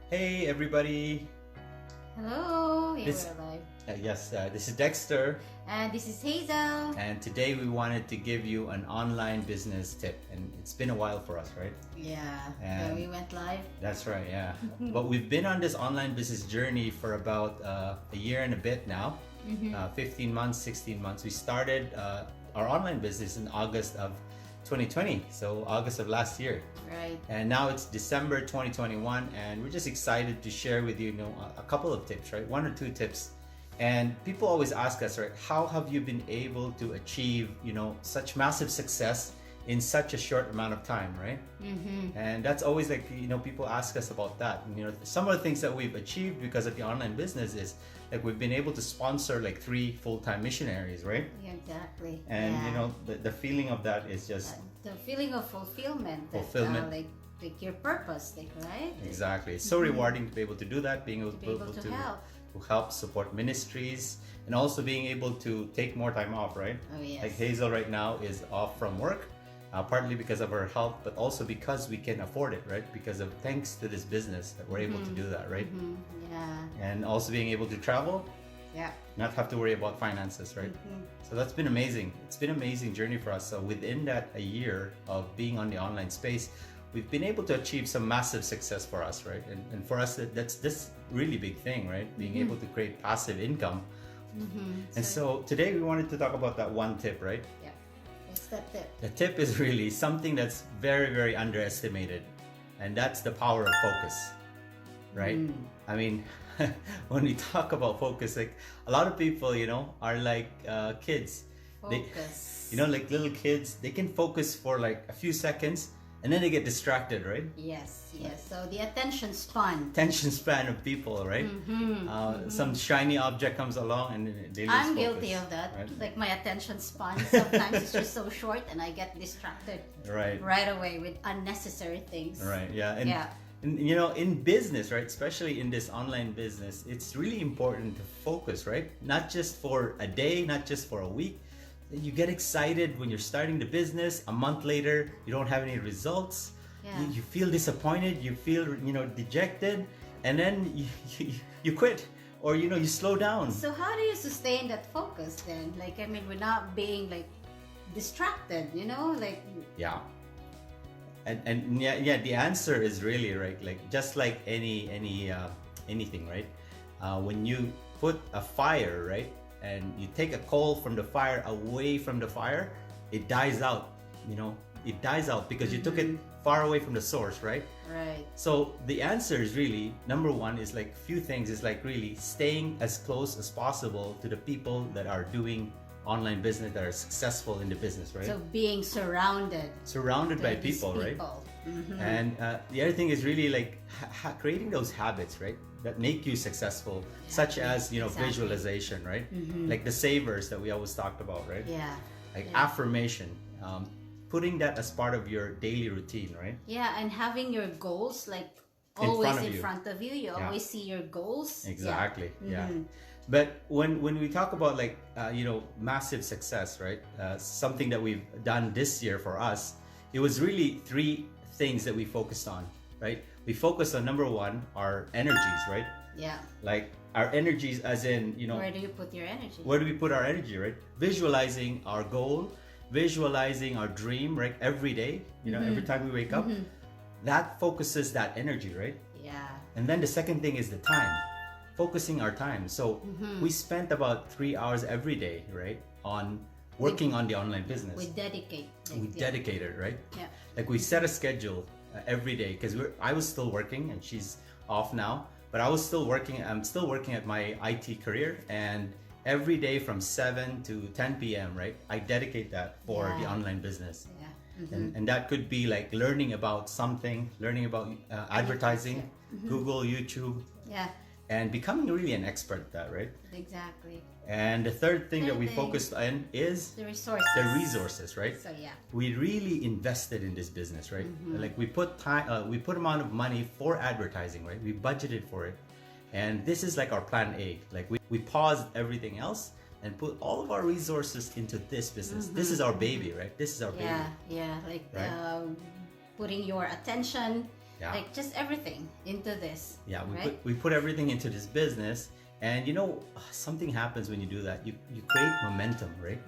Hey everybody! Hello, here This we're live. this is Dexter, And this is Hazel. and today we wanted to give you an online business tip. And it's been a while for us, right? Yeah, And when we went live. That's right, yeah. But we've been on this online business journey for about a year and a bit now. 15 months, 16 months. We started our online business in August of 2020, so August of last year. Right. And now it's December 2021, and we're just excited to share with you, a couple of tips, right? One or two tips. And people always ask us, right, how have you been able to achieve, such massive success in such a short amount of time, right? And that's always like, people ask us about that. And, some of the things that we've achieved because of the online business is like we've been able to sponsor like 3 full-time missionaries, right? Yeah, exactly. And yeah. The feeling of that is just The feeling of fulfillment. That, Fulfillment. like your purpose, right? exactly. It's so rewarding to be able to do that, being able To be able to help. to help support ministries, and also being able to take more time off, right? Oh, yes. Like Hazel right now is off from work, partly because of her health, but also because we can afford it, right? Because of thanks to this business that we're able to do that, right? Yeah. And also being able to travel, Yeah. not have to worry about finances, right? So that's been amazing. It's been an amazing journey for us. So within that a year of being on the online space, we've been able to achieve some massive success for us, right? And for us, that's this really big thing, right? Being able to create passive income. And so today we wanted to talk about that one tip, right? Yeah. What's that tip? The tip is really something that's very, very underestimated, and that's the power of focus, right? I mean, when we talk about focus, like a lot of people, are like kids. Focus. Like little kids, they can focus for like a few seconds and then they get distracted, right? Yes, yes. So the attention span. Attention span of people, right? Some shiny object comes along and they lose I'm focus, guilty of that. right? Like my attention span sometimes is just so short and I get distracted right away with unnecessary things. Right, yeah. And, Yeah. and in business, right, especially in this online business, it's really important to focus, right? Not just for a day, not just for a week. You get excited when you're starting the business. A month later, you don't have any results. Yeah. You feel disappointed. You feel, dejected, and then you quit, or you slow down. So how do you sustain that focus then? Like, I mean, without being like distracted, like Yeah. And yeah, the answer is really right. Like just like anything, right? When you put a fire, right, and you take a coal from the fire away from the fire, it dies out. It dies out because you took it far away from the source, right? right. So the answer is really number one is like few things is like really staying as close as possible to the people that are doing online business, that are successful in the business, right? So being surrounded by these people, right? Mhm. And the other thing is really like creating those habits, right, that make you successful, such as Exactly. visualization, right? Like the savers that we always talked about, right? Yeah. Like affirmation, putting that as part of your daily routine, right? Yeah, and having your goals like In always front of in you. front of you. You always see your goals. Exactly. Yeah. Yeah. But when we talk about like massive success, right? Something that we've done this year for us, it was really 3 things that we focused on, right? We focused on number 1, our energies, right? Yeah. Like our energies, as in Where do you put your energy? where do we put our energy, right? Visualizing our goal, visualizing our dream, right? Every day, every time we wake up, that focuses that energy, right? Yeah. And then the second thing is the time, focusing our time. So we spent about 3 hours every day, right, on working on the online business. We dedicate. We dedicated, right? Yeah. Like we set a schedule every day because I was still working and she's off now, but I was still working. I'm still working at my IT career, and every day from 7 to 10 p.m., right, I dedicate that for the online business. Yeah. And that could be like learning about something, learning about advertising, Google, YouTube, Yeah. and becoming really an expert at that, right? Exactly. And the third thing that we Third thing. focused on is The resources. the resources, right? So yeah. We really invested in this business, right? Like we put time, we put amount of money for advertising, right? We budgeted for it, and this is like our plan A. Like we paused everything else and put all of our resources into this business. This is our baby, right? This is our baby. Yeah. Like Right? putting your attention Yeah. Like just everything into this. Yeah, right? we put everything into this business, and you know, something happens when you do that. You create momentum, right?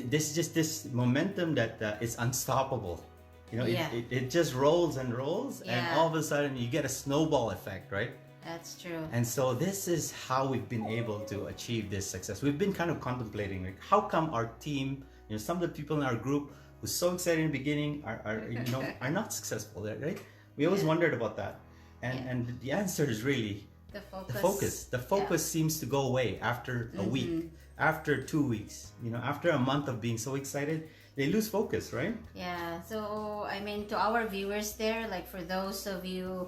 This just this momentum that is unstoppable. You know, Yeah. it just rolls and rolls, and Yeah. all of a sudden you get a snowball effect, right? That's true. And so this is how we've been able to achieve this success. We've been kind of contemplating, like, how come our team, you know, some of the people in our group who's so excited in the beginning are you know, are not successful, right? We always wondered about that, and the answer is really The focus. the focus. The focus seems to go away after a week, after 2 weeks. You know, after a month of being so excited, they lose focus, right? Yeah. So I mean, to our viewers there, like for those of you,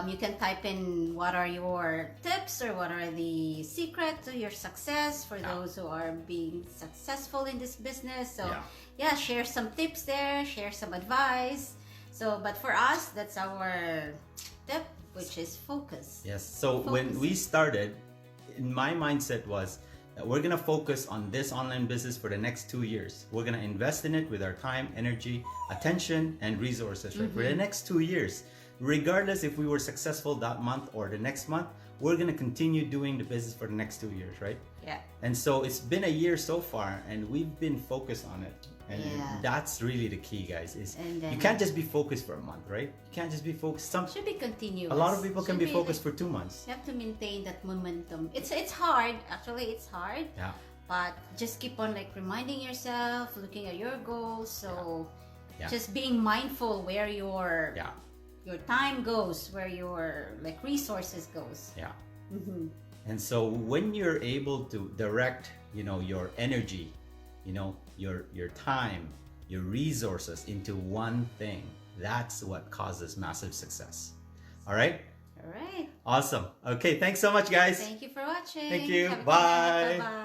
you can type in what are your tips or what are the secret to your success for those who are being successful in this business. So yeah, share some tips there, share some advice. So, but for us, that's our tip, which is focus. Yes. So when we started, in my mindset was that we're gonna focus on this online business for the next 2 years. We're gonna invest in it with our time, energy, attention, and resources, right? For the next 2 years, regardless if we were successful that month or the next month, we're gonna continue doing the business for the next 2 years, right? Yeah. And so it's been a year so far, and we've been focused on it. And that's really the key, guys. Is you can't just be focused for a month, right? You can't just be focused. Should be continuous. A lot of people can be focused for 2 months. You have to maintain that momentum. It's hard. Actually, it's hard. Yeah. But just keep on like reminding yourself, looking at your goals. So just being mindful where your time goes, where your like resources goes. Yeah. And so when you're able to direct, you know, your energy, you know, your time, your resources into one thing, that's what causes massive success. All right? All right. Awesome. Okay, thanks so much, guys. Thank you for watching. Thank you. Have a good Bye. night. Bye-bye.